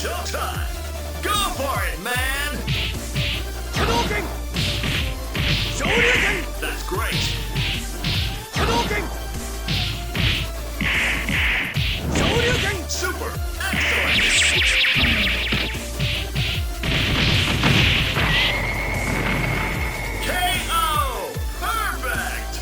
Showtime! Go for it, man! Hadouken! Shoryuken! That's great! Hadouken! Shoryuken! Super! Excellent! KO! Perfect!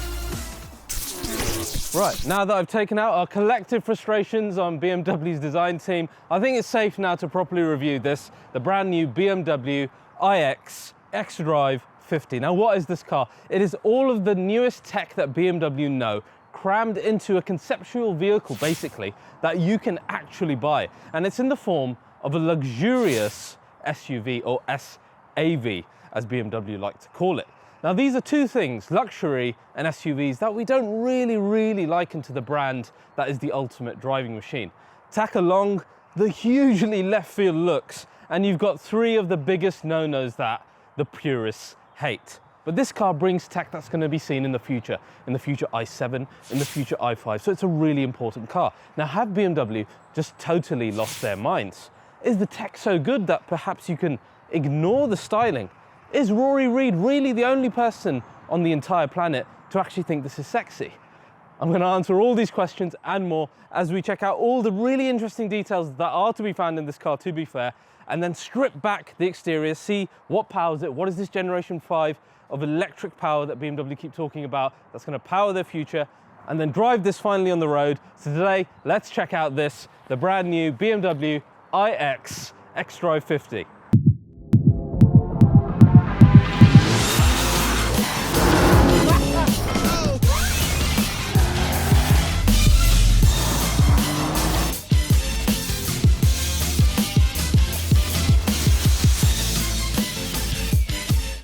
Right, now that I've taken out our collective frustrations on BMW's design team, I think it's safe now to properly review this, the brand new BMW iX xDrive50. Now what is this car? It is all of the newest tech that BMW know, crammed into a conceptual vehicle basically that you can actually buy. And it's in the form of a luxurious SUV or SAV as BMW like to call it. Now these are two things, luxury and SUVs, that we don't really liken to the brand that is the ultimate driving machine. Tack along the hugely left field looks and you've got three of the biggest no-nos that the purists hate. But this car brings tech that's going to be seen in the future i7, in the future i5, so it's a really important car. Now have BMW just totally lost their minds? Is the tech so good that perhaps you can ignore the styling? Is Rory Reid really the only person on the entire planet to actually think this is sexy? I'm going to answer all these questions and more as we check out all the really interesting details that are to be found in this car, to be fair, and then strip back the exterior, see what powers it, what is this generation 5 of electric power that BMW keep talking about that's going to power their future, and then drive this finally on the road. So today, let's check out this, the brand new BMW iX xDrive50.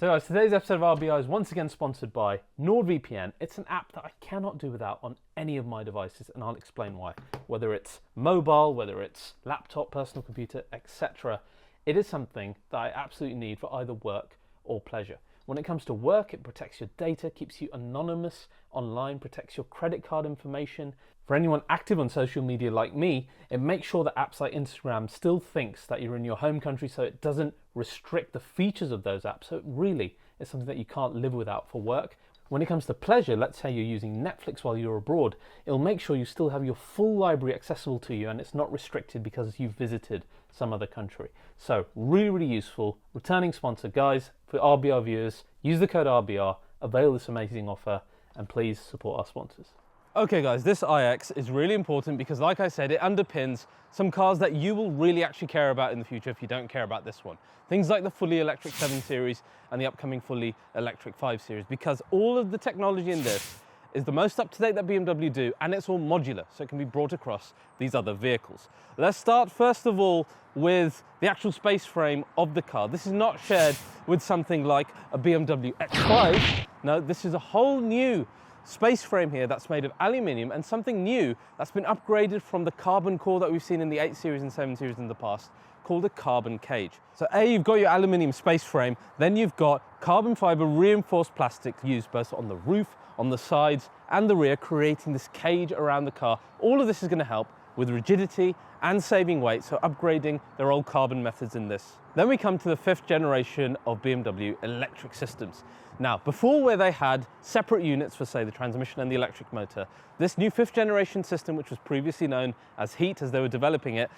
So guys, today's episode of RBI is once again sponsored by NordVPN. It's an app that I cannot do without on any of my devices, and I'll explain why. Whether it's mobile, whether it's laptop, personal computer, etc. It is something that I absolutely need for either work or pleasure. When it comes to work, it protects your data, keeps you anonymous online, protects your credit card information. For anyone active on social media like me, it makes sure that apps like Instagram still thinks that you're in your home country, so it doesn't restrict the features of those apps. So it really is something that you can't live without for work. When it comes to pleasure, let's say you're using Netflix while you're abroad, it'll make sure you still have your full library accessible to you and it's not restricted because you've visited some other country. So really useful. Returning sponsor, guys, for RBR viewers, use the code RBR, avail this amazing offer, and please support our sponsors. Okay guys, this iX is really important because like I said, it underpins some cars that you will really actually care about in the future if you don't care about this one. Things like the fully electric 7 Series and the upcoming fully electric 5 Series, because all of the technology in this is the most up-to-date that BMW do, and it's all modular, so it can be brought across these other vehicles. Let's start first of all with the actual space frame of the car. This is not shared with something like a BMW X5. No, this is a whole new space frame here that's made of aluminium, and something new that's been upgraded from the carbon core that we've seen in the 8 Series and 7 Series in the past, called a carbon cage. So you've got your aluminium space frame, then you've got carbon fiber reinforced plastic used both on the roof, on the sides and the rear, creating this cage around the car. All of this is going to help with rigidity and saving weight, so upgrading their old carbon methods in this. Then we come to the 5th generation of BMW electric systems. Now, before where they had separate units for, say, the transmission and the electric motor, this new 5th generation system, which was previously known as Heat as they were developing it,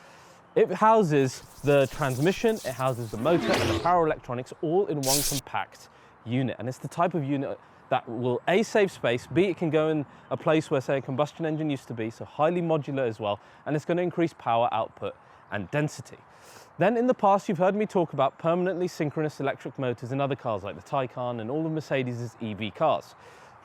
it houses the transmission, it houses the motor and the power electronics all in one compact unit. And it's the type of unit that will A, save space, B, it can go in a place where, say, a combustion engine used to be, so highly modular as well, and it's going to increase power output and density. Then in the past, you've heard me talk about permanently synchronous electric motors in other cars like the Taycan and all of Mercedes' EV cars.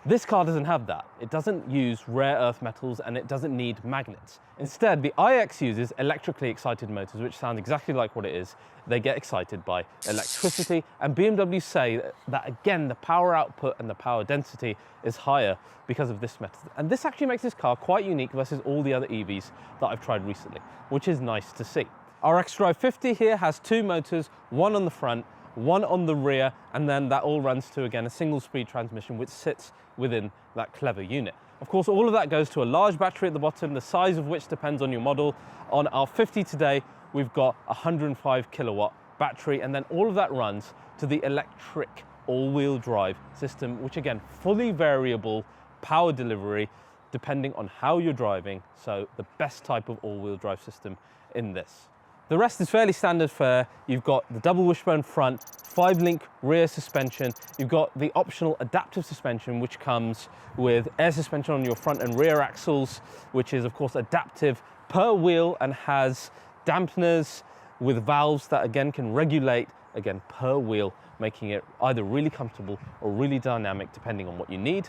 This car doesn't have that. It doesn't use rare earth metals and it doesn't need magnets. Instead, the iX uses electrically excited motors, which sound exactly like what it is. They get excited by electricity, and BMW say that again, the power output and the power density is higher because of this method. And this actually makes this car quite unique versus all the other EVs that I've tried recently, which is nice to see. Our xDrive50 here has 2 motors, one on the front, one on the rear, and then that all runs to, again, a single-speed transmission which sits within that clever unit. Of course, all of that goes to a large battery at the bottom, the size of which depends on your model. On our 50 today, we've got a 105 kilowatt battery, and then all of that runs to the electric all-wheel drive system, which again, fully variable power delivery depending on how you're driving. So the best type of all-wheel drive system in this. The rest is fairly standard fare. You've got the double wishbone front, 5-link rear suspension. You've got the optional adaptive suspension, which comes with air suspension on your front and rear axles, which is of course adaptive per wheel and has dampeners with valves that again can regulate again per wheel, making it either really comfortable or really dynamic depending on what you need.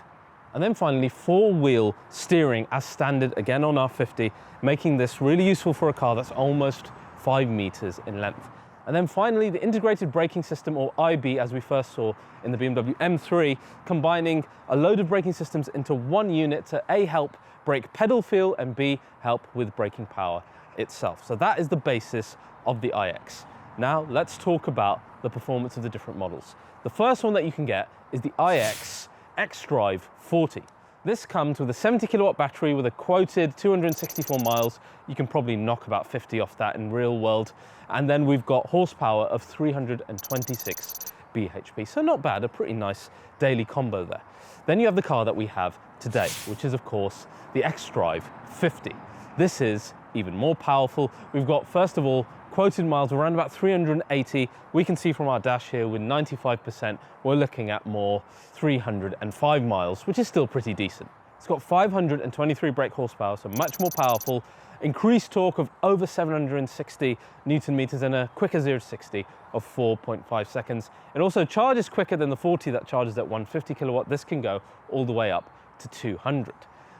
And then finally, 4-wheel steering as standard again on R50, making this really useful for a car that's almost 5 meters in length. And then finally, the integrated braking system, or IB, as we first saw in the BMW M3, combining a load of braking systems into one unit to A, help brake pedal feel, and B, help with braking power itself. So that is the basis of the iX. Now let's talk about the performance of the different models. The first one that you can get is the iX xDrive50. This comes with a 70 kilowatt battery with a quoted 264 miles. You can probably knock about 50 off that in real world. And then we've got horsepower of 326 bhp. So not bad, a pretty nice daily combo there. Then you have the car that we have today, which is of course the xDrive50. This is even more powerful. We've got, first of all, quoted miles around about 380. We can see from our dash here with 95%, we're looking at more 305 miles, which is still pretty decent. It's got 523 brake horsepower, so much more powerful, increased torque of over 760 Newton meters and a quicker 0 to 60 of 4.5 seconds. It also charges quicker than the 40 that charges at 150 kilowatt. This can go all the way up to 200.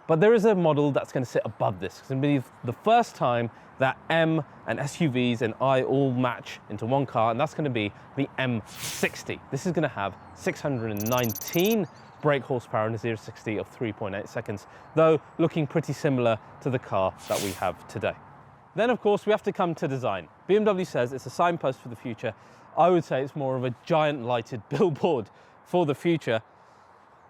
But there is a model that's going to sit above this. It's going to be the first time that M and SUVs and I all match into one car, and that's going to be the M60. This is going to have 619 brake horsepower and a 0 to 60 of 3.8 seconds, though looking pretty similar to the car that we have today. Then of course we have to come to design. BMW says it's a signpost for the future. I would say it's more of a giant lighted billboard for the future.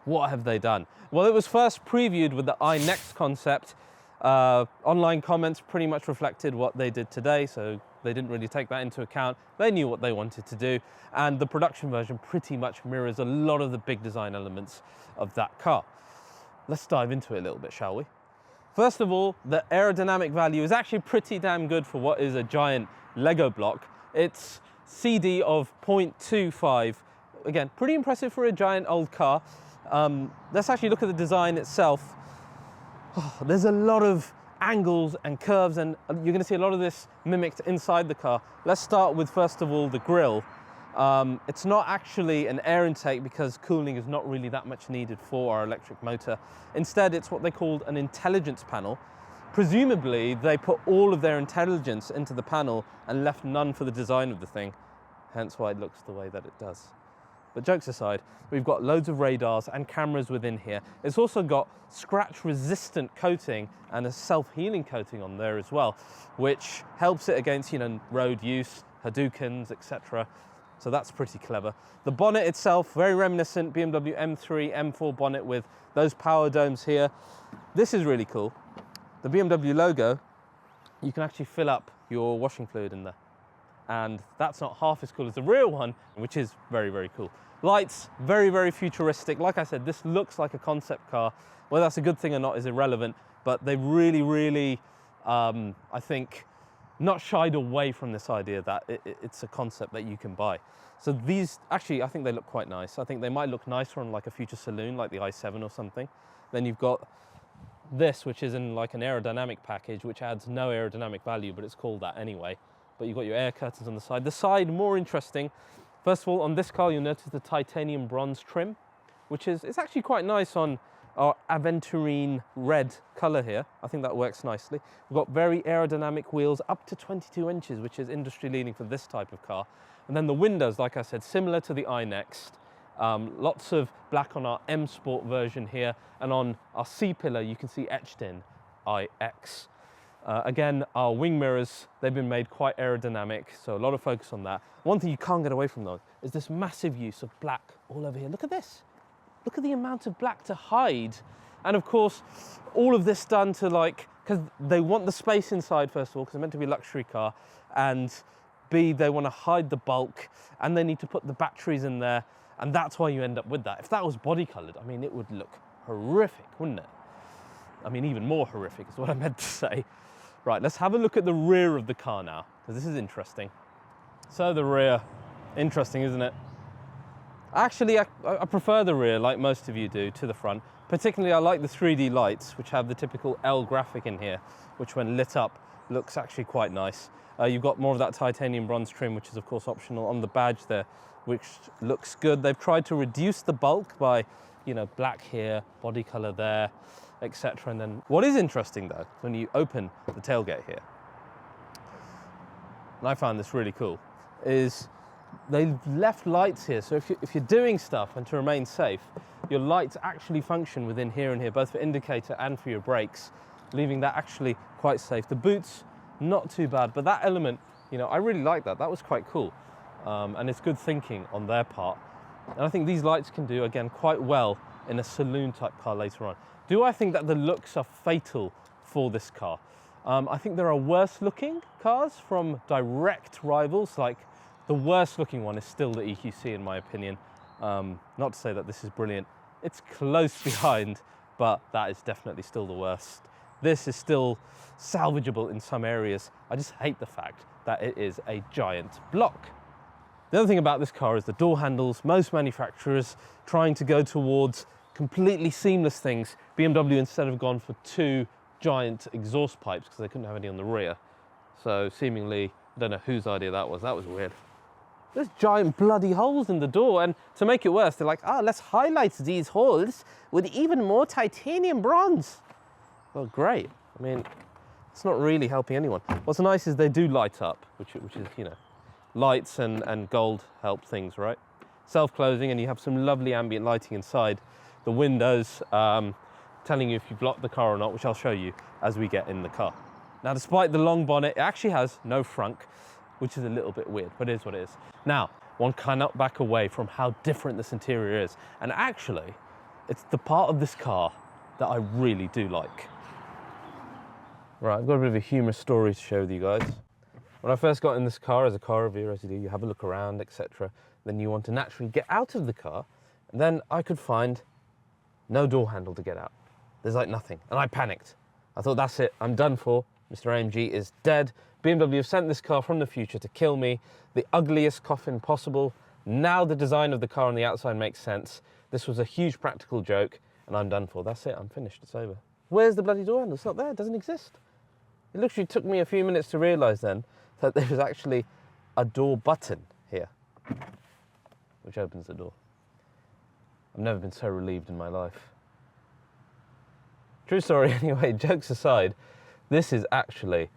What have they done? Well, it was first previewed with the iNext concept. Online comments pretty much reflected what they did today, so they didn't really take that into account. They knew what they wanted to do, and the production version pretty much mirrors a lot of the big design elements of that car. Let's dive into it a little bit, shall we? First of all, the aerodynamic value is actually pretty damn good for what is a giant Lego block. It's CD of 0.25. Again, pretty impressive for a giant old car. Let's actually look at the design itself. Oh, there's a lot of angles and curves, and you're going to see a lot of this mimicked inside the car. Let's start with, first of all, the grille. It's not actually an air intake because cooling is not really that much needed for our electric motor. Instead, it's what they called an intelligence panel. Presumably, they put all of their intelligence into the panel and left none for the design of the thing, hence why it looks the way that it does. But jokes aside, we've got loads of radars and cameras within here. It's also got scratch-resistant coating and a self-healing coating on there as well, which helps it against, road use, Hadoukens, etc. So that's pretty clever. The bonnet itself, very reminiscent BMW M3, M4 bonnet with those power domes here. This is really cool. The BMW logo, you can actually fill up your washing fluid in there. And that's not half as cool as the real one, which is very, very cool. Lights, very, very futuristic. Like I said, this looks like a concept car. Whether that's a good thing or not is irrelevant, but they really, really, I think, not shied away from this idea that it's a concept that you can buy. So these, actually, I think they look quite nice. I think they might look nicer on like a future saloon, like the i7 or something. Then you've got this, which is in like an aerodynamic package, which adds no aerodynamic value, but it's called that anyway. But you've got your air curtains on the side. The side, more interesting. First of all, on this car, you'll notice the titanium bronze trim, which is, it's actually quite nice on our aventurine red color here. I think that works nicely. We've got very aerodynamic wheels up to 22 inches, which is industry leading for this type of car. And then the windows, like I said, similar to the iNext. Lots of black on our M Sport version here, and on our C pillar, you can see etched in iX. Again, our wing mirrors, they've been made quite aerodynamic, so a lot of focus on that. One thing you can't get away from though is this massive use of black all over here. Look at this. Look at the amount of black to hide. And of course, all of this done to like because they want the space inside, first of all, because it's meant to be a luxury car, and B, they want to hide the bulk, and they need to put the batteries in there, and that's why you end up with that. If that was body colored, I mean, it would look horrific, wouldn't it? I mean, even more horrific is what I meant to say. Right, let's have a look at the rear of the car now, because this is interesting. So the rear, interesting, isn't it? Actually, I prefer the rear, like most of you do, to the front. Particularly, I like the 3D lights, which have the typical L graphic in here, which when lit up, looks actually quite nice. You've got more of that titanium bronze trim, which is of course optional on the badge there, which looks good. They've tried to reduce the bulk by, you know, black here, body color there, etc. And then what is interesting though, when you open the tailgate here, and I found this really cool, is they've left lights here. So if you're doing stuff and to remain safe, your lights actually function within here and here, both for indicator and for your brakes, leaving that actually quite safe. The boots, not too bad, but that element, you know, I really like that. That was quite cool. And it's good thinking on their part. And I think these lights can do, again, quite well in a saloon type car later on. Do I think that the looks are fatal for this car? I think there are worse looking cars from direct rivals. Like the worst looking one is still the EQC in my opinion. Not to say that this is brilliant. It's close behind, but that is definitely still the worst. This is still salvageable in some areas. I just hate the fact that it is a giant block. The other thing about this car is the door handles. Most manufacturers trying to go towards completely seamless things. BMW instead have gone for two giant exhaust pipes because they couldn't have any on the rear. So seemingly, I don't know whose idea that was. That was weird. There's giant bloody holes in the door, and to make it worse, they're like, let's highlight these holes with even more titanium bronze. Well, great. I mean, it's not really helping anyone. What's nice is they do light up, which is, you know, lights and gold help things, right? Self-closing, and you have some lovely ambient lighting inside. The windows telling you if you've locked the car or not, which I'll show you as we get in the car. Now, despite the long bonnet, it actually has no frunk, which is a little bit weird, but it is what it is. Now, one cannot back away from how different this interior is. And actually, it's the part of this car that I really do like. Right, I've got a bit of a humorous story to share with you guys. When I first got in this car as a car reviewer, as you do, you have a look around, etc. Then you want to naturally get out of the car, and then I could find no door handle to get out. There's like nothing, and I panicked. I thought, that's it, I'm done for. Mr. AMG is dead. BMW have sent this car from the future to kill me. The ugliest coffin possible. Now the design of the car on the outside makes sense. This was a huge practical joke, and I'm done for. That's it, I'm finished, it's over. Where's the bloody door handle? It's not there, it doesn't exist. It literally took me a few minutes to realise then that there was actually a door button here, which opens the door. I've never been so relieved in my life. True story anyway, jokes aside, this is actually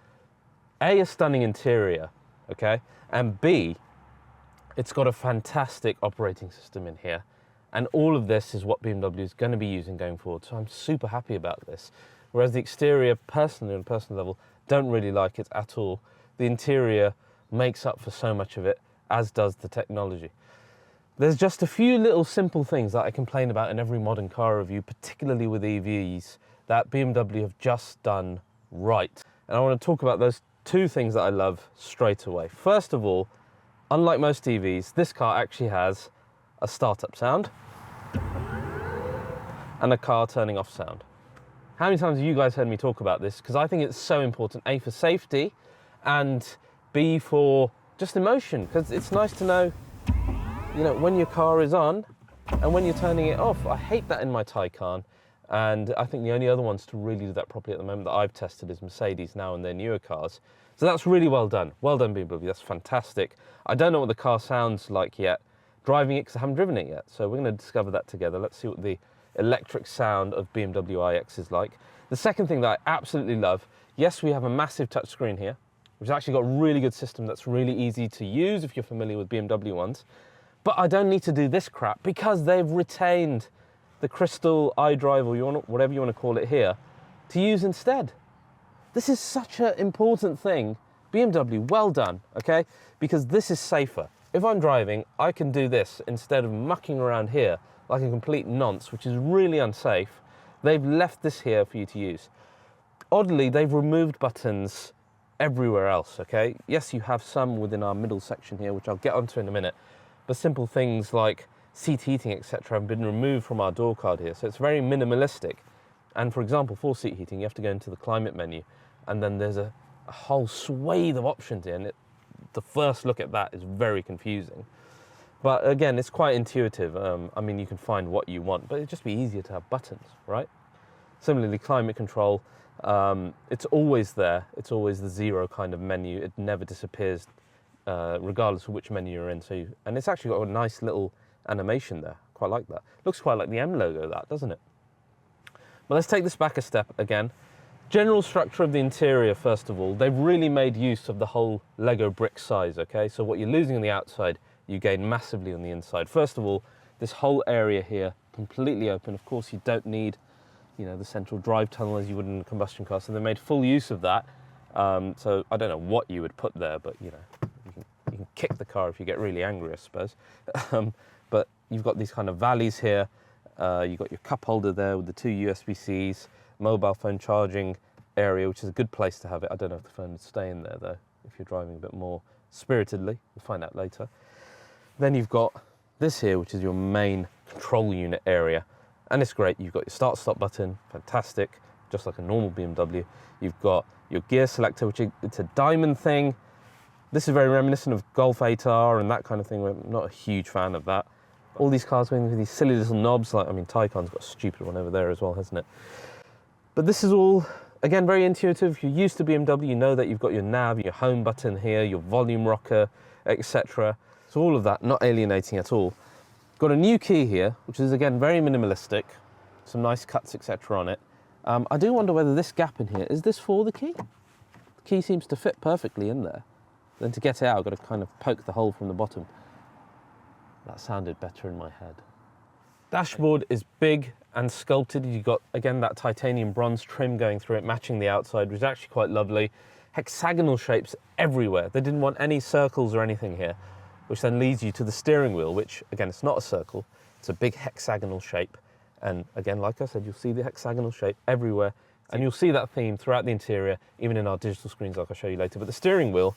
A, a stunning interior, okay? And B, it's got a fantastic operating system in here. And all of this is what BMW is going to be using going forward. So I'm super happy about this. Whereas the exterior, personally, on a personal level, don't really like it at all. The interior makes up for so much of it, as does the technology. There's just a few little simple things that I complain about in every modern car review, particularly with EVs, that BMW have just done right. And I want to talk about those two things that I love straight away. First of all, unlike most EVs, this car actually has a startup sound and a car turning off sound. How many times have you guys heard me talk about this? Because I think it's so important, A, for safety, and B, for just emotion, because it's nice to know, you know, when your car is on and when you're turning it off. I hate that in my Taycan, and I think the only other ones to really do that properly at the moment that I've tested is Mercedes now in their newer cars. So that's really well done. Well done, BMW, that's fantastic. I don't know what the car sounds like yet, driving it, because I haven't driven it yet. So we're going to discover that together. Let's see what the electric sound of BMW iX is like. The second thing that I absolutely love, yes, we have a massive touchscreen here, which has actually got a really good system that's really easy to use if you're familiar with BMW ones. But I don't need to do this crap because they've retained the crystal iDrive, or whatever you want to call it here, to use instead. This is such an important thing. BMW, well done, okay? Because this is safer. If I'm driving, I can do this instead of mucking around here like a complete nonce, which is really unsafe. They've left this here for you to use. oddly, they've removed buttons everywhere else, okay? Yes, you have some within our middle section here, which I'll get onto in a minute, but simple things like seat heating, etc., have been removed from our door card here, so it's very minimalistic. And for example, for seat heating, you have to go into the climate menu, and then there's a whole swathe of options here, and the first look at that is very confusing. But again, it's quite intuitive. I mean, you can find what you want, but it'd just be easier to have buttons, right? Similarly, climate control, it's always there. It's always the 0 kind of menu. It never disappears, regardless of which menu you're in. And it's actually got a nice little animation there. Quite like that. Looks quite like the M logo, that, doesn't it? But let's take this back a step again. General structure of the interior, first of all. They've really made use of the whole Lego brick size, okay? So what you're losing on the outside, you gain massively on the inside. First of all, this whole area here, completely open. Of course, you don't need, you know, the central drive tunnel as you would in a combustion car. So they made full use of that. So I don't know what you would put there, but you know, you can kick the car if you get really angry, I suppose. But you've got these kind of valleys here. You've got your cup holder there with the 2 USB-Cs, mobile phone charging area, which is a good place to have it. I don't know if the phone would stay in there though, if you're driving a bit more spiritedly. We'll find out later. Then you've got this here, which is your main control unit area. And it's great. You've got your start-stop button, fantastic, just like a normal BMW. You've got your gear selector, which it's a diamond thing. This is very reminiscent of Golf 8R and that kind of thing. I'm not a huge fan of that. All these cars going with these silly little knobs, like, I mean, Taycan's got a stupid one over there as well, hasn't it? But this is all, again, very intuitive. If you're used to BMW, you know that you've got your nav, your home button here, your volume rocker, etc. So all of that, not alienating at all. Got a new key here, which is, again, very minimalistic. Some nice cuts, etc. on it. I do wonder whether this gap in here, is this for the key? The key seems to fit perfectly in there. Then to get it out, I've got to kind of poke the hole from the bottom. That sounded better in my head. Dashboard is big and sculpted. You've got, again, that titanium bronze trim going through it, matching the outside, which is actually quite lovely. Hexagonal shapes everywhere. They didn't want any circles or anything here, which then leads you to the steering wheel, which, again, it's not a circle. It's a big hexagonal shape. And again, like I said, you'll see the hexagonal shape everywhere. And you'll see that theme throughout the interior, even in our digital screens, like I'll show you later. But the steering wheel,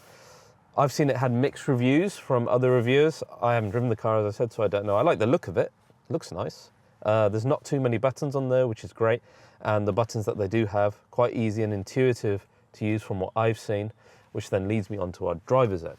I've seen it had mixed reviews from other reviewers. I haven't driven the car, as I said, so I don't know. I like the look of it. It looks nice. There's not too many buttons on there, which is great. And the buttons that they do have, quite easy and intuitive to use from what I've seen, which then leads me onto our driver's zone,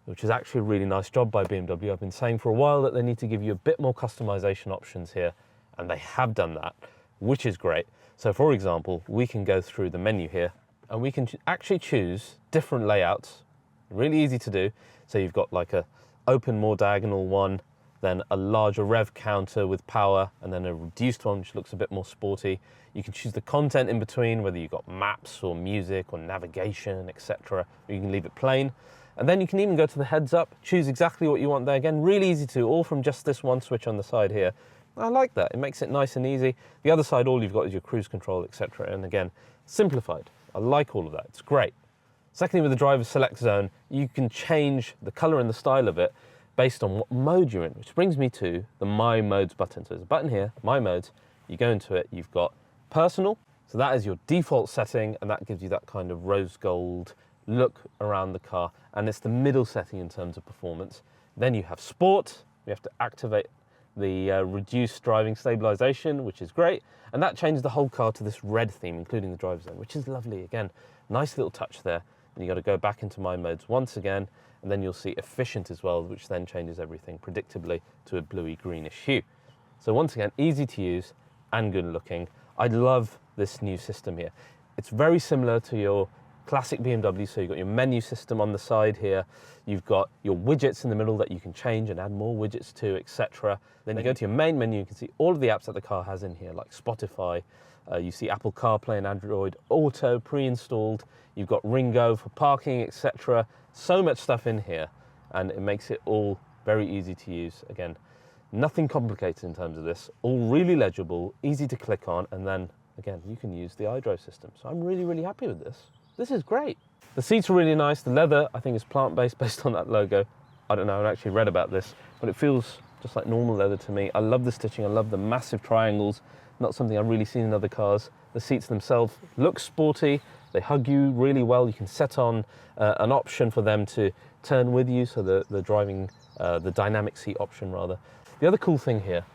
which is actually a really nice job by BMW. I've been saying for a while that they need to give you a bit more customization options here, and they have done that, which is great. So for example, we can go through the menu here, and we can actually choose different layouts. Really easy to do. So you've got like a open, more diagonal one, then a larger rev counter with power, and then a reduced one, which looks a bit more sporty. You can choose the content in between, whether you've got maps or music or navigation, etc. Or you can leave it plain. And then you can even go to the heads up, choose exactly what you want there. Again, really easy to, all from just this one switch on the side here. I like that. It makes it nice and easy. The other side, all you've got is your cruise control, etc. And again, simplified. I like all of that. It's great. Secondly, with the driver select zone, you can change the color and the style of it based on what mode you're in, which brings me to the My Modes button. So there's a button here, My Modes. You go into it, you've got personal. So that is your default setting, and that gives you that kind of rose gold look around the car. And it's the middle setting in terms of performance. Then you have sport. You have to activate the reduced driving stabilization, which is great. And that changes the whole car to this red theme, including the driver zone, which is lovely. Again, nice little touch there. And you got to go back into My Modes once again, and then you'll see efficient as well, which then changes everything predictably to a bluey greenish hue. So once again, easy to use and good looking. I love this new system here. It's very similar to your classic BMW. So you've got your menu system on the side here. You've got your widgets in the middle that you can change and add more widgets to, etc. Then you go to your main menu, you can see all of the apps that the car has in here, like Spotify. You see Apple CarPlay and Android Auto pre-installed. You've got Ringo for parking, etc. So much stuff in here, and it makes it all very easy to use. Again, nothing complicated in terms of this. All really legible, easy to click on, and then, again, you can use the iDrive system. So I'm really, really happy with this. This is great. The seats are really nice. The leather, I think, is plant-based based on that logo. I don't know, I haven't actually read about this, but it feels just like normal leather to me. I love the stitching. I love the massive triangles. Not something I've really seen in other cars. The seats themselves look sporty. They hug you really well. You can set on an option for them to turn with you, so the driving, the dynamic seat option rather. The other cool thing here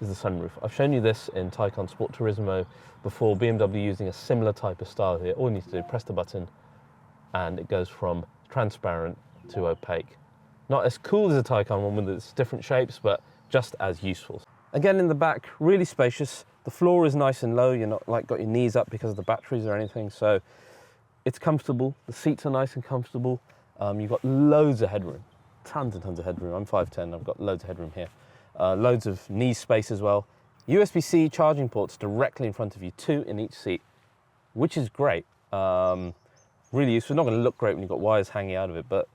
is the sunroof. I've shown you this in Taycan Sport Turismo before, BMW using a similar type of style here. All you need to do, press the button, and it goes from transparent to opaque. Not as cool as a Taycan one with its different shapes, but just as useful. Again, in the back, really spacious. The floor is nice and low. You're not like got your knees up because of the batteries or anything, so it's comfortable. The seats are nice and comfortable. You've got loads of headroom, tons and tons of headroom. I'm 5'10", I've got loads of headroom here. Loads of knee space as well. USB-C charging ports directly in front of you, 2 in each seat, which is great. Really useful. It's not going to look great when you've got wires hanging out of it, but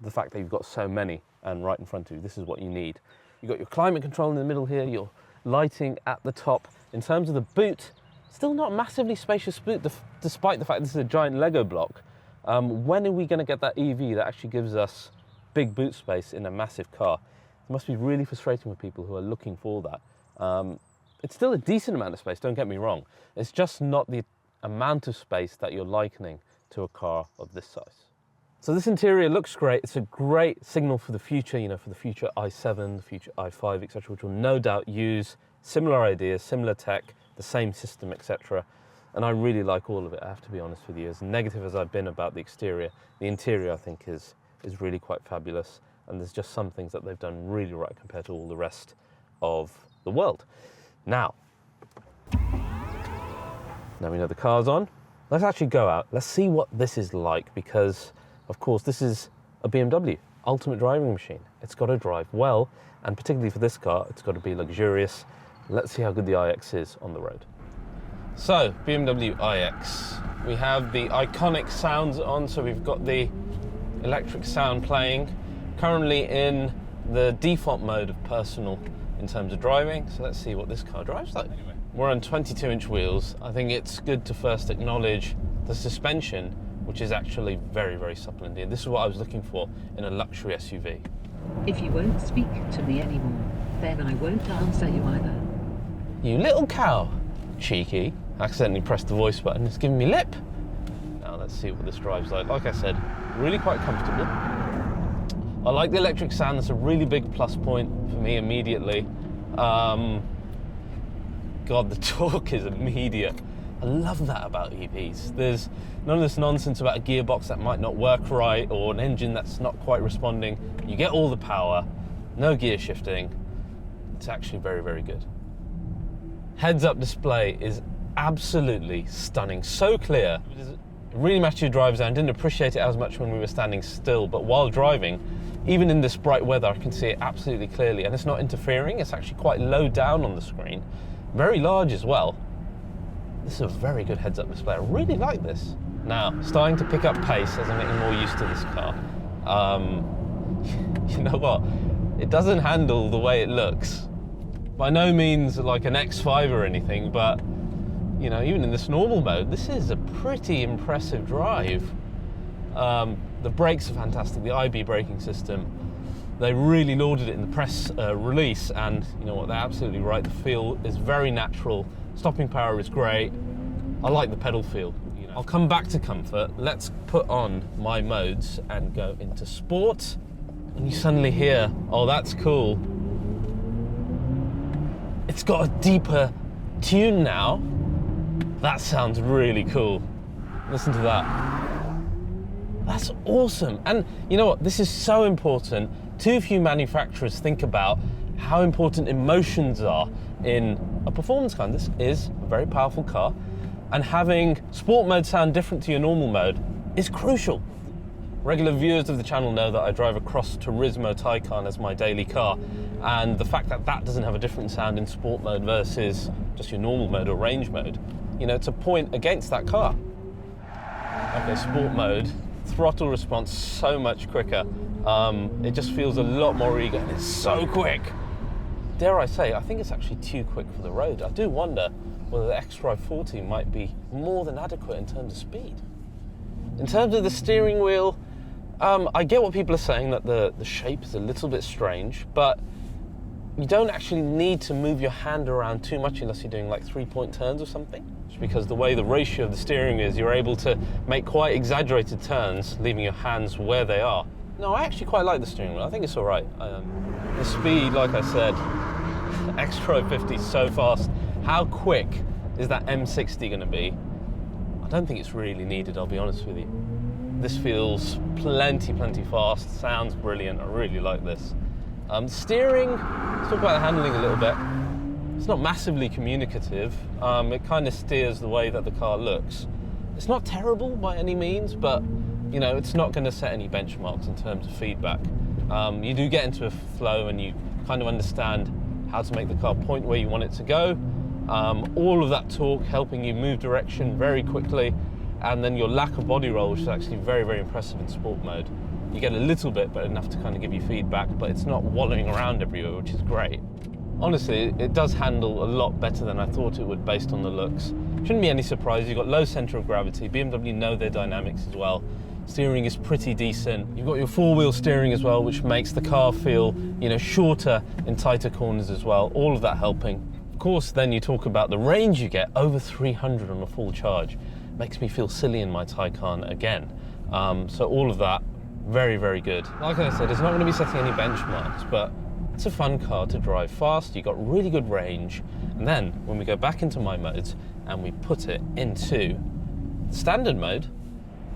the fact that you've got so many and right in front of you, this is what you need. You've got your climate control in the middle here, your lighting at the top. In terms of the boot, still not massively spacious boot, despite the fact this is a giant Lego block. When are we going to get that EV that actually gives us big boot space in a massive car? It must be really frustrating for people who are looking for that. It's still a decent amount of space, don't get me wrong. It's just not the amount of space that you're likening to a car of this size. So this interior looks great. It's a great signal for the future, you know, for the future i7, the future i5, etc., which will no doubt use similar ideas, similar tech, the same system, etc. And I really like all of it, I have to be honest with you. As negative as I've been about the exterior, the interior I think is really quite fabulous. And there's just some things that they've done really right compared to all the rest of the world. Now we know the car's on. Let's actually go out. Let's see what this is like, because of course this is a BMW, ultimate driving machine. It's got to drive well, and particularly for this car, it's got to be luxurious. Let's see how good the iX is on the road. So, BMW iX. We have the iconic sounds on, so we've got the electric sound playing. Currently in the default mode of personal in terms of driving, so let's see what this car drives like. We're on 22-inch wheels. I think it's good to first acknowledge the suspension, which is actually very, very supple indeed. This is what I was looking for in a luxury SUV. If you won't speak to me anymore, then I won't answer you either. You little cow. Cheeky. Accidentally pressed the voice button. It's giving me lip. Now let's see what this drives like. Like I said, really quite comfortable. I like the electric sound. That's a really big plus point for me immediately. God, the torque is immediate. I love that about EVs. There's none of this nonsense about a gearbox that might not work right or an engine that's not quite responding. You get all the power, no gear shifting. It's actually very, very good. Heads-up display is absolutely stunning, so clear. It really matches your drive zone. Didn't appreciate it as much when we were standing still, but while driving, even in this bright weather, I can see it absolutely clearly, and it's not interfering. It's actually quite low down on the screen, very large as well. This is a very good heads-up display. I really like this. Now, starting to pick up pace as I'm getting more used to this car. You know what? It doesn't handle the way it looks. By no means like an X5 or anything, but you know, even in this normal mode, this is a pretty impressive drive. The brakes are fantastic, the IB braking system. They really lauded it in the press release, and you know what, they're absolutely right. The feel is very natural. Stopping power is great. I like the pedal feel. You know. I'll come back to comfort. Let's put on my modes and go into sport. And you suddenly hear, oh, that's cool. It's got a deeper tune now. That sounds really cool. Listen to that. That's awesome. And you know what? This is so important. Too few manufacturers think about how important emotions are in a performance car. This is a very powerful car, and having sport mode sound different to your normal mode is crucial. Regular viewers of the channel know that I drive a Cross Turismo Taycan as my daily car, and the fact that that doesn't have a different sound in sport mode versus just your normal mode or range mode, you know, it's a point against that car. Okay, sport mode, throttle response so much quicker. It just feels a lot more eager, and it's so quick. Dare I say, I think it's actually too quick for the road. I do wonder whether the xDrive50 might be more than adequate in terms of speed. In terms of the steering wheel, I get what people are saying, that the shape is a little bit strange, but you don't actually need to move your hand around too much unless you're doing like 3-point turns or something. Just because the way the ratio of the steering is, you're able to make quite exaggerated turns, leaving your hands where they are. No, I actually quite like the steering wheel. I think it's all right. The speed, like I said, xDrive50 is so fast. How quick is that M60 going to be? I don't think it's really needed, I'll be honest with you. This feels plenty fast, sounds brilliant, I really like this. Steering, let's talk about the handling a little bit. It's not massively communicative. It kind of steers the way that the car looks. It's not terrible by any means, but you know, it's not going to set any benchmarks in terms of feedback. You do get into a flow and you kind of understand how to make the car point where you want it to go. All of that torque helping you move direction very quickly, and then your lack of body roll, which is actually very impressive in sport mode. You get a little bit, but enough to kind of give you feedback, but it's not wallowing around everywhere, which is great. Honestly, it does handle a lot better than I thought it would based on the looks. Shouldn't be any surprise, you've got low center of gravity. BMW know their dynamics as well. Steering is pretty decent. You've got your four-wheel steering as well, which makes the car feel, you know, shorter in tighter corners as well. All of that helping. Of course, then you talk about the range you get, over 300 on a full charge. Makes me feel silly in my Taycan again. So all of that, very good. Like I said, it's not going to be setting any benchmarks, but it's a fun car to drive fast. You've got really good range. And then when we go back into my modes and we put it into standard mode,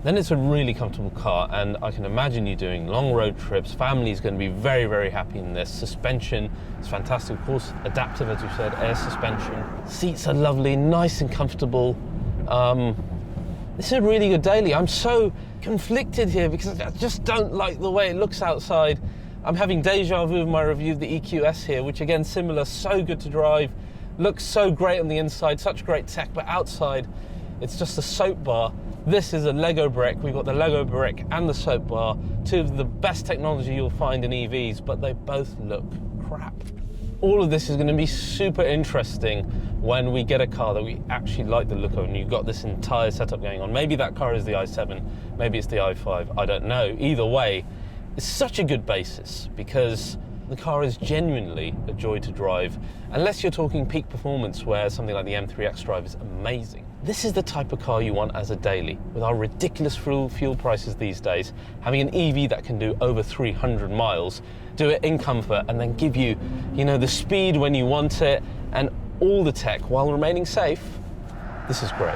then it's a really comfortable car, and I can imagine you doing long road trips. Family's going to be very happy in this. Suspension is fantastic, of course, adaptive, as you said, air suspension. Seats are lovely, nice and comfortable. This is a really good daily. I'm so conflicted here because I just don't like the way it looks outside. I'm having deja vu of my review of the EQS here, which again, similar, so good to drive. Looks so great on the inside, such great tech, but outside, it's just a soap bar. This is a Lego brick. We've got the Lego brick and the soap bar, two of the best technology you'll find in EVs, but they both look crap. All of this is going to be super interesting when we get a car that we actually like the look of, and you've got this entire setup going on. Maybe that car is the i7, maybe it's the i5, I don't know. Either way, it's such a good basis because the car is genuinely a joy to drive, unless you're talking peak performance where something like the M3 xDrive is amazing. This is the type of car you want as a daily. With our ridiculous fuel prices these days, having an EV that can do over 300 miles, do it in comfort, and then give you, you know, the speed when you want it, and all the tech while remaining safe, this is great.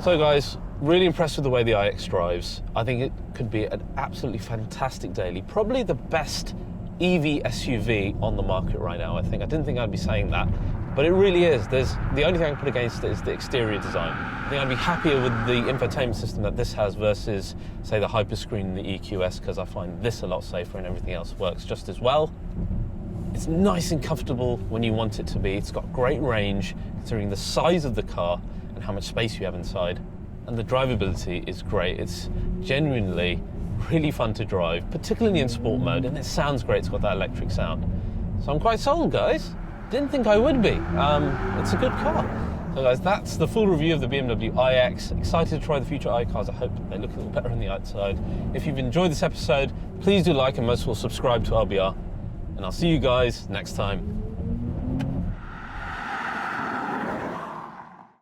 So guys, really impressed with the way the iX drives. I think it could be an absolutely fantastic daily. Probably the best EV SUV on the market right now, I think. I didn't think I'd be saying that, but it really is. The only thing I can put against it is the exterior design. I think I'd be happier with the infotainment system that this has versus, say, the Hyperscreen and the EQS, because I find this a lot safer and everything else works just as well. It's nice and comfortable when you want it to be. It's got great range, considering the size of the car and how much space you have inside. And the drivability is great. It's genuinely really fun to drive, particularly in sport mode, and it sounds great. It's got that electric sound. So I'm quite sold, guys. Didn't think I would be. It's a good car. So guys, that's the full review of the BMW iX. Excited to try the future iCars. I hope they look a little better on the outside. If you've enjoyed this episode, please do like and most of all subscribe to RBR. And I'll see you guys next time.